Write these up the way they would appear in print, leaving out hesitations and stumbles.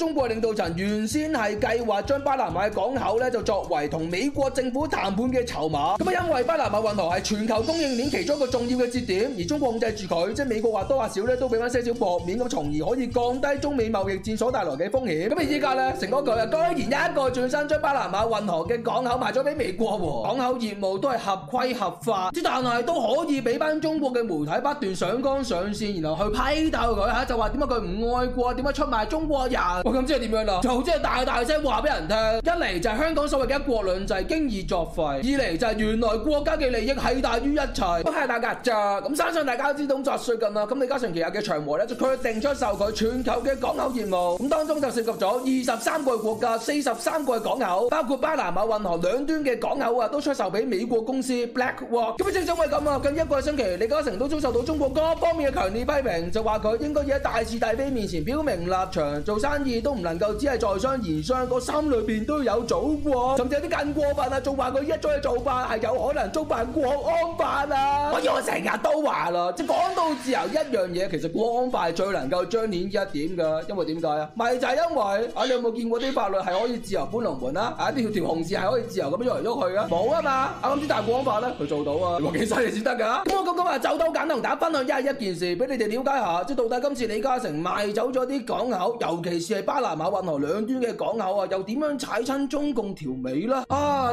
中國領導層原先係計劃將巴拿馬嘅港口咧就作為同美國政府談判嘅籌碼。咁啊，因為巴拿馬運河係全球供應鏈其中一個重要嘅節點，而中國控制住佢，即係美國或多或少咧都俾翻些少薄面，咁從而可以降低中美貿易戰所帶來嘅風險。咁而依家咧，成嗰句啊，居然一個轉身將巴拿馬運河嘅港口賣咗俾美國喎，港口業務都係合規合法，之但係都可以俾班中國嘅媒體不斷上綱上線，然後去批鬥佢嚇，就話點解佢唔愛國，點解出賣中國人？咁即係點樣啦？就即係大聲話俾人聽，一嚟就係香港所謂嘅一國兩制經已作廢，二嚟就係原來國家嘅利益係大於一切，都係大家咋。咁相信大家都知道最近啦，咁李嘉誠旗下嘅長和咧就決定出售佢全球嘅港口業務，咁當中就涉及咗23個國家、43個港口，包括巴拿馬運河兩端嘅港口啊，都出售俾美國公司 BlackRock。咁正因為咁啊，近一個星期李嘉誠都遭受到中國各方面嘅強烈批評，就話佢應該要喺大是大非面前表明立場，做生意都唔能夠只係在商言商，個心裏邊都有祖國，甚至有啲更過分啊，仲話佢一早嘅做法係有可能觸犯國安法啊！我成日都話啦，即係講到自由一樣嘢，其實國安法係最能夠彰顯呢一點㗎，因為點解啊？咪就係因為你有冇見過啲法律係可以自由搬龍門啊？條紅線係可以自由咁樣喐嚟喐去啊？冇啊嘛！啱啲大國安法咧，佢做到啊！你話幾犀利先得㗎？咁我今日就都簡單同大家分享一件事，俾你哋了解下，即係到底今次李嘉誠賣走咗啲港口，尤其是係巴拿馬運河兩端嘅港口啊，又點樣踩親中共條尾啦？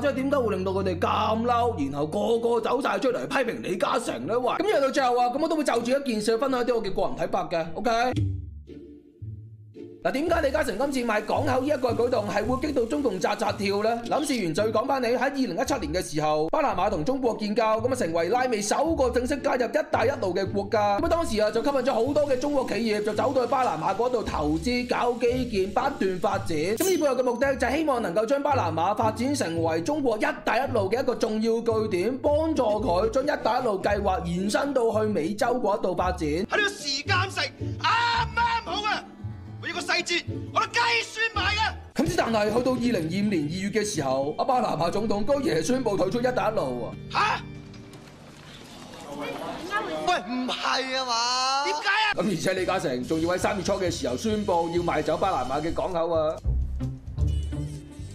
即係點解會令到佢哋咁嬲，然後個個走晒出嚟批評李嘉誠咧？喂，咁嚟到最後啊，咁我都會就住一件事去分享一啲我嘅個人睇法嘅 ，OK？嗱，點解李嘉誠今次賣港口呢一個舉動係會激到中共扎扎跳呢？諗事完就要講翻你喺2017年嘅時候，巴拿馬同中國建交，咁啊成為拉美首個正式加入一帶一路嘅國家。咁啊當時啊就吸引咗好多嘅中國企業就走到去巴拿馬嗰度投資搞基建，不斷發展。咁呢背後嘅目的就係希望能夠將巴拿馬發展成為中國一帶一路嘅一個重要據點，幫助佢將一帶一路計劃延伸到去美洲嗰度發展。喺呢個時間食啱好啊！呢個細節我都計算埋嘅。咁但係去到2025年2月嘅時候，巴拿馬總統居然宣布退出一帶一路喎。嚇？喂，唔係啊嘛？點解啊？咁而且李嘉誠仲要喺3月初嘅時候宣布要賣走巴拿馬嘅港口啊！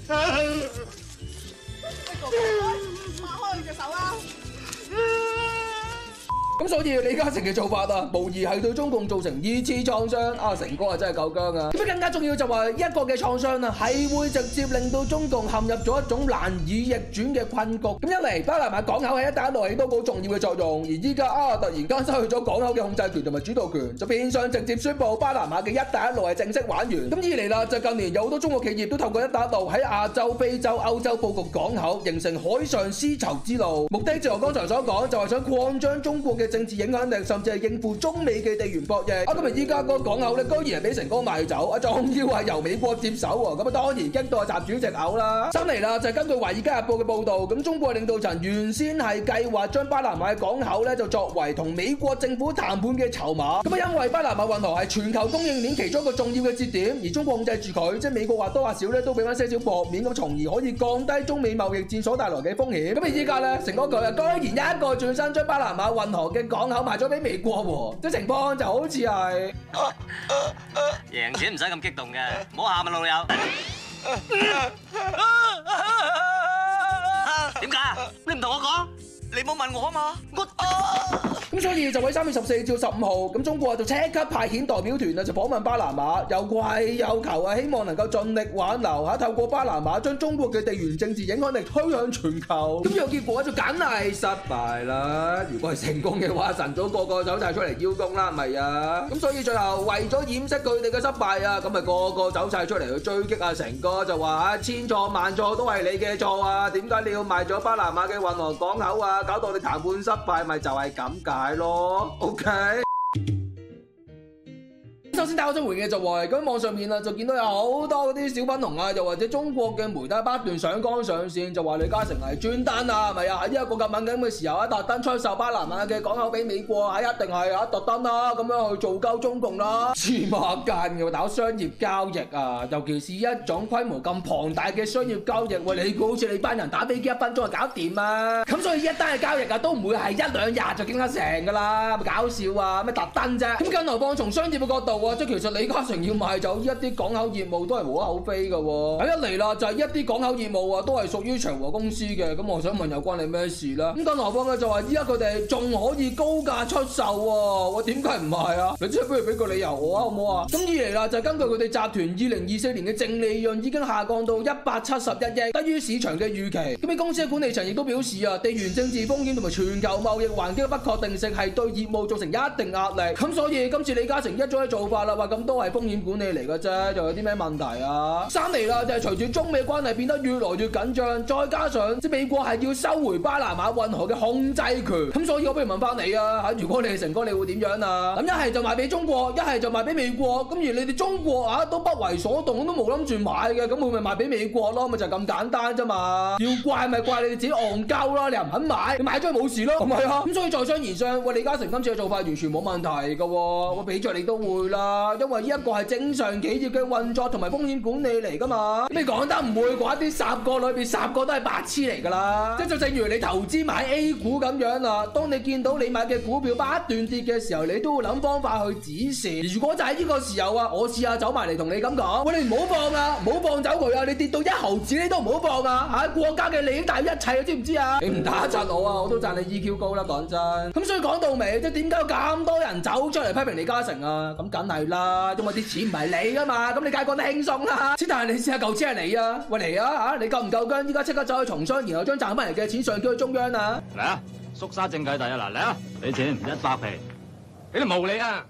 放開你隻手啦！咁所以李嘉誠嘅做法啊，無疑係對中共造成2次創傷。成哥啊真係夠僵啊！咁更加重要就話一個嘅創傷啊，係會直接令到中共陷入咗一種難以逆轉嘅困局。咁一嚟巴拿馬港口喺一帶一路起到好重要嘅作用，而依家突然間失去咗港口嘅控制權同埋主導權，就變相直接宣布巴拿馬嘅一帶一路係正式玩完。咁二嚟啦，就近年有好多中國企業都透過一帶一路喺亞洲、非洲、歐洲佈局港口，形成海上絲綢之路。目的就如我剛才所講，就係想擴張中國嘅政治影響力，甚至係應付中美嘅地緣博弈。咁啊，依家個港口咧，居然係俾成哥賣走，仲要係由美國接手喎。咁啊，當然激到習主席嘔啦。新嚟啦，就係根據《華爾街日報》嘅報導，咁中國領導層原先係計劃將巴拿馬嘅港口咧就作為同美國政府談判嘅籌碼。咁啊，因為巴拿馬運河係全球供應鏈其中一個重要嘅節點，而中國控制住佢，即係美國或多或少咧都俾翻些少薄面，咁從而可以降低中美貿易戰所帶來嘅風險。咁啊，依家咧成嗰句啊，居然一個轉身將巴拿馬運河嘅港口賣咗俾美國喎，即係情況就好似係贏錢唔使咁激動嘅，唔好喊啊老友。點解啊？你唔同我講，你冇問我啊嘛。咁所以就喺3月14至15號，咁中國就即刻派遣代表團就訪問巴拿馬，又跪又求啊，希望能夠盡力挽留透過巴拿馬將中國嘅地緣政治影響力推向全球。咁有結果就梗係失敗啦。如果係成功嘅話，晨早個走晒出嚟邀功啦，係咪啊？咁所以最後為咗掩飾佢哋嘅失敗啊，咁咪個走晒出嚟去追擊成哥，就話千錯萬錯都係你嘅錯啊！點解你要賣咗巴拿馬嘅運河港口啊？搞到你談判失敗，咪就係咁解咯。OK。首先，大家想回應嘅就係咁，網上面就見到有好多嗰啲小粉紅啊，又或者中國嘅媒體不斷上綱上線，就話李嘉誠係專登係咪啊？喺一個咁敏感嘅時候特登出售巴拿馬嘅港口俾美國一定係特登啦，咁樣去做鳩中共啦，黐孖筋嘅，搞商業交易啊，尤其是一種規模咁龐大嘅商業交易，喂，你估好似你班人打飛機1分鐘就搞掂啊？咁所以一單嘅交易都唔會係1-2日就傾得成㗎啦，咪搞笑啊？咩特登啫？咁更何況從商業嘅角度即係其實李嘉誠要賣走呢一啲港口業務都係無可厚非嘅喎。一嚟啦，就係一啲港口業務啊，都係屬於長和公司嘅。咁我想問又關你咩事啦？咁更何況咧就話依家佢哋仲可以高價出售喎，我點解唔賣啊？你即係不如俾個理由我啊，好唔好啊？咁二嚟啦，就係根據佢哋集團2024年嘅淨利潤已經下降到171億，低於市場嘅預期。咁啲公司嘅管理層亦都表示啊，地緣政治風險同埋全球貿易環境嘅不確定性係對業務造成一定壓力。咁所以今次李嘉誠一早嘅做法啦，話咁都係風險管理嚟嘅啫，又有啲咩問題啊？三嚟啦，就係隨住中美關係變得越來越緊張，再加上即美國係要收回巴拿馬運河嘅控制權，咁所以我不如問翻你啊，如果你係成哥，你會點樣啊？咁一係就賣俾中國，一係就賣俾美國，咁而你哋中國啊都不為所動，都冇諗住買嘅，咁會咪賣俾美國咯？咪就咁簡單啫嘛。要怪咪怪你哋自己戇鳩啦，你又唔肯買，你買咗冇事咯，係咪啊？咁所以在商言商，喂，李嘉誠今次嘅做法完全冇問題嘅喎，我俾着你都會啦，因為呢一個係正常企業嘅運作同埋風險管理嚟噶嘛。咁你講得唔會嘅話，啲10個裏邊10個都係白痴嚟噶啦。即係就正如你投資買 A 股咁樣啦，當你見到你買嘅股票不斷跌嘅時候，你都會諗方法去止蝕。如果就喺呢個時候啊，我試下走埋嚟同你咁講，喂，你唔好放啊，唔好放走佢啊，你跌到1毫子你都唔好放啊，嚇，國家嘅利益大於一切，知唔知啊？你唔打讚我啊，我都讚你 EQ 高啦，講真。咁所以講到尾，即係點解有咁多人走出嚟批評李嘉誠啊？咁梗係啦，因為啲錢唔係你噶嘛，咁你梗係講得輕鬆啦。但係你試下嚿錢係你啊，喂嚟啊嚇，你夠唔夠薑？依家即刻走去從商，然後將賺翻嚟嘅錢上交去中央啊！嚟啊，縮沙正契弟啊，嗱嚟啊，俾錢100皮，你都無理啊！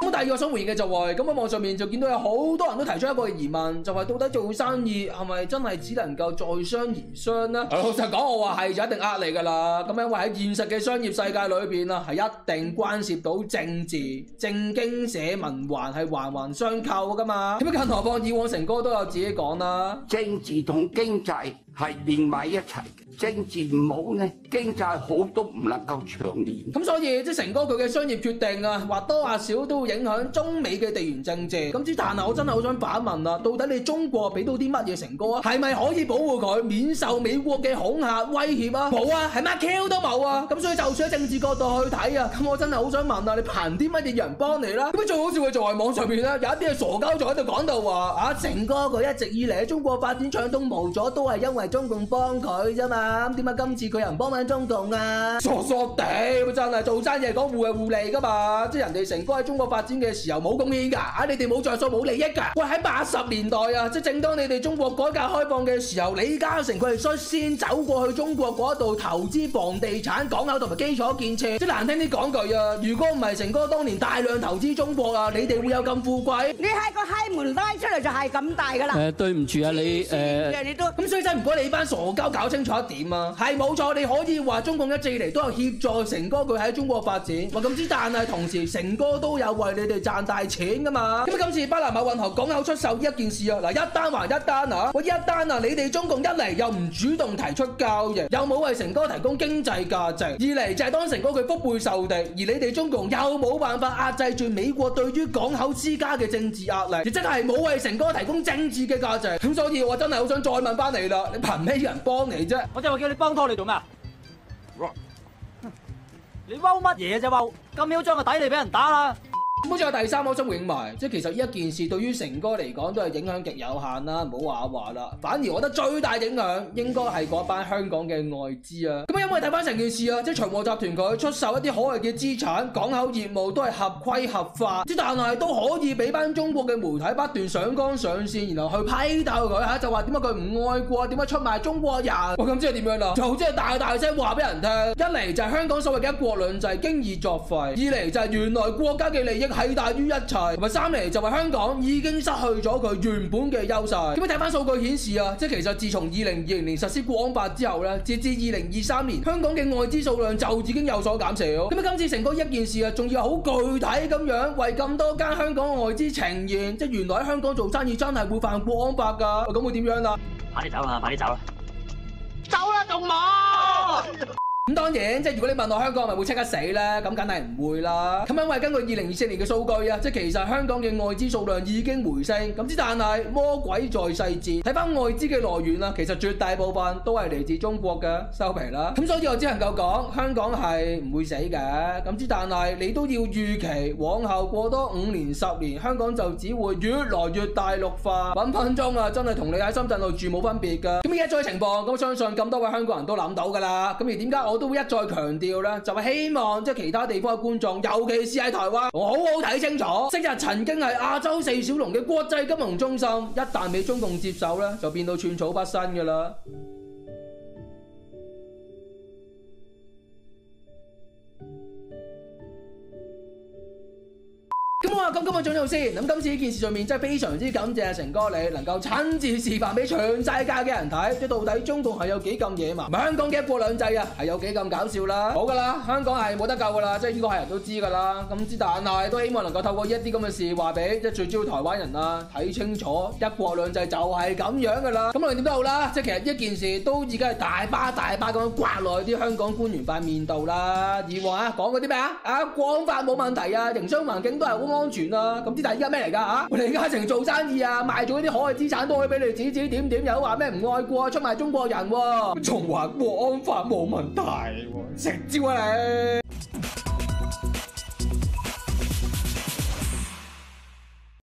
咁第二個想回應嘅就係，咁喺網上面就見到有好多人都提出一個疑問，就係到底做生意係咪真係只能夠在商言商呢？老實講，我話係就一定呃你噶啦。咁因為喺現實嘅商業世界裏邊啊，係一定關涉到政治、政經、社民環係環環相扣噶嘛。咁更何況以往成哥都有自己講啦，政治同經濟係連埋一齊嘅。政治唔好呢，經濟好都唔能夠長年。咁所以即係成哥佢嘅商業決定啊，或多或少都會影響中美嘅地緣政治。咁但係我真係好想反問啦，到底你中國俾到啲乜嘢成哥啊？係咪可以保護佢免受美國嘅恐嚇威脅啊？冇啊，係乜 Q 都冇啊！咁所以就算喺政治角度去睇啊，咁我真係好想問啊，你憑啲乜嘢人幫你啦？咁最好笑嘅就係網上邊咧有一啲係傻鳩就喺度講到話啊，成哥佢一直以嚟喺中國發展暢通無阻，都係因為中共幫佢啫嘛。咁點解今次佢又唔幫緊中共啊？傻傻地，真係做生意係講互惠互利噶嘛，即係人哋成哥喺中國發展嘅時候冇貢獻㗎，你哋冇着數冇利益㗎。喂，喺80年代啊，即係正當你哋中國改革開放嘅時候，李嘉誠佢係率先走過去中國嗰度投資房地產、港口同埋基礎建設。即係難聽啲講句啊，如果唔係成哥當年大量投資中國啊，你哋會有咁富貴？你喺個閪門拉出嚟就係咁大㗎啦。對唔住啊，你咁所以真唔該你班傻鳩搞清楚一點啊，係冇錯，你可以話中共一直以嚟都有協助成哥佢喺中國發展，話咁之，但係同時成哥都有為你哋賺大錢㗎嘛。咁今次巴拿馬運河港口出售呢一件事啊，嗱，一單還一單啊，喂，一單啊，你哋中共一嚟又唔主動提出交易，又冇為成哥提供經濟價值；二嚟就係當成哥佢腹背受敵，而你哋中共又冇辦法壓制住美國對於港口施加嘅政治壓力，亦即係冇為成哥提供政治嘅價值。咁所以我真係好想再問翻你啦，你憑咩人幫你啫？我就話叫你幫拖你做咩啊？你嬲乜嘢啫嬲？咁囂張嘅底你俾人打啦！好似有第三個想回應埋，即係其實呢一件事對於成哥嚟講都係影響極有限啦，唔好話啦。反而我覺得最大影響應該係嗰班香港嘅外資啊。咁因為睇翻成件事啊，即係長和集團佢出售一啲可謂嘅資產，港口業務都係合規合法，即但係都可以俾班中國嘅媒體不斷上綱上線，然後去批鬥佢嚇，就話點解佢唔愛國，點解出賣中國人？咁即係點樣啦？就即係大大聲話俾人聽，一嚟就係香港所謂嘅一國兩制經已作廢，二嚟就係原來國家嘅利益係大於一切，同埋三嚟就係香港已經失去咗佢原本嘅優勢。咁樣睇翻數據顯示啊，即係其實自從2020年實施國安法之後咧，截至2023年，香港嘅外資數量就已經有所減少。咁啊，今次成哥一件事啊，仲要好具體咁樣為咁多間香港外資呈現，即係原來喺香港做生意真係會犯國安法㗎。咁會點樣啊？快啲走啦！快啲走啦！走啦，仲冇！咁當然，即係如果你問我香港係咪會即刻死咧，咁梗係唔會啦。咁因為根據2024年嘅數據啊，即係其實香港嘅外資數量已經回升，咁之但係魔鬼在細節。睇翻外資嘅來源啊，其實絕大部分都係嚟自中國嘅，收皮啦。咁所以我只能夠講香港係唔會死嘅，咁之但係你都要預期往後過多5年10年，香港就只會越來越大陸化，分分鐘啊真係同你喺深圳度住冇分別㗎。咁而家再情況，咁我相信咁多位香港人都諗到㗎啦。咁而點解我都會一再強調咧，就係希望即係其他地方嘅觀眾，尤其是喺台灣，我好好睇清楚，昔日曾經係亞洲4小龍嘅國際金融中心，一旦俾中共接手咧，就變到寸草不生㗎啦。咁今日仲有先，咁今次呢件事上面真係非常之感謝成哥你能夠親自示範俾全世界嘅人睇，即到底中共係有幾咁野蠻，香港嘅一國兩制啊係有幾咁搞笑啦。好噶啦，香港係冇得救噶啦，即係呢個係人都知噶啦。咁之但係都希望能夠透過一啲咁嘅事話俾即係最主要台灣人啊睇清楚，一國兩制就係咁樣噶啦。咁無論點都好啦，即係其實一件事都已經係大巴咁樣刮落去啲香港官員塊面度啦。以往啊講嗰啲咩啊國安法冇問題啊，營商環境都係好安全啊。咁之但係依家咩嚟㗎嚇？李嘉誠做生意啊，賣咗啲海外資產都可以俾你指點，又話咩唔愛國出賣中國人喎，仲話國安法冇問題喎，食蕉啊你！